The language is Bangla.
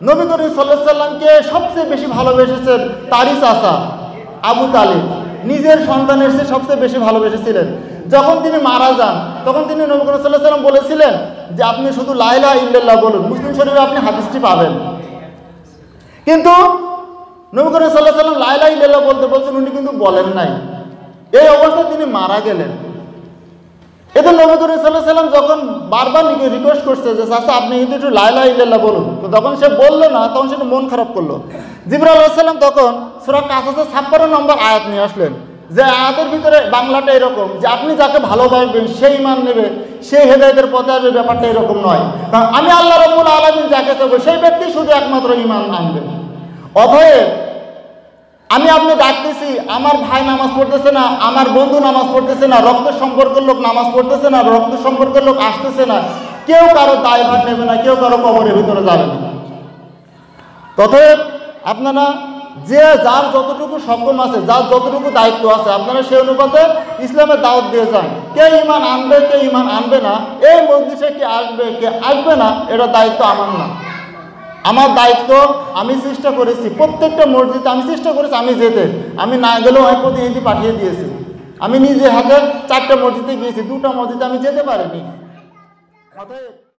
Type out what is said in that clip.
নবী করিম সাল্লাল্লাহু আলাইহি সাল্লামকে সবচেয়ে বেশি ভালোবেসেছেন তারই চাচা আবু তালিব, নিজের সন্তানের চেয়ে সবচেয়ে বেশি ভালোবেসেছিলেন। যখন তিনি মারা যান তখন তিনি নবী করিম সাল্লাল্লাহু আলাইহি সাল্লাম বলেছিলেন যে আপনি শুধু লা ইলাহা ইল্লাল্লাহ বলুন, মুসলিম শরীফে আপনি হাদিসটি পাবেন। কিন্তু নবী করিম সাল্লাল্লাহু আলাইহি সাল্লাম লা ইলাহা ইল্লাল্লাহ বলতে বলছেন, উনি কিন্তু বলেন নাই। এই অবস্থায় তিনি মারা গেলেন। এতে নবী করিম সাল্লাল্লাহু আলাইহি সাল্লাম যখন বারবার রিকোয়েস্ট করছে যে চাচা আপনি কিন্তু একটু লা ইলাহা ইল্লাল্লাহ বলুন, তো তখন সে বললো না, তখন সে মন খারাপ করলো। জিবরাইল আলাইহিস সালাম তখন সূরা কাসাসের 56 নম্বর আয়াত নিয়ে আসলেন, যে আয়াতের ভিতরে বাংলাটা এরকম যে আপনি যাকে ভালোবাসবেন সেই ঈমান নেবে, সেই হেদায়েতের পথে আসবে, ব্যাপারটা এরকম নয়। কারণ আমি আল্লাহ রাব্বুল আলামিন যাকে চাইবো সেই ব্যক্তি শুধু একমাত্র ঈমান আনবে। অতএব আমি আপনি ডাকতেছি, আমার ভাই নামাজ পড়তেছে না, আমার বন্ধু নামাজ পড়তেছে না, রক্তের সম্পর্কের লোক নামাজ পড়তেছে না, রক্তের সম্পর্কের লোক আসতেছে না, কেউ কারো দায়ভার নেবে না, কেউ কারো কবরের ভিতরে যাবে না। অতএব আপনারা যে যার যতটুকু সক্ষম আছে, যার যতটুকু দায়িত্ব আছে, আপনারা সেই অনুপাতে ইসলামের দাওয়াত দিয়ে যান। কে ঈমান আনবে, কে ঈমান আনবে না, এই মজলিসে কে আসবে, কে আসবে না, এটা দায়িত্ব আমার না। আমার দায়িত্ব আমি চেষ্টা করেছি, প্রত্যেকটা মসজিদে আমি চেষ্টা করেছি আমি যেতে, আমি না গেলেও আমি প্রতিনিধি পাঠিয়ে দিয়েছি। আমি নিজে হাতে 4টা মসজিদে গিয়েছি, 2টা মসজিদে আমি যেতে পারিনি।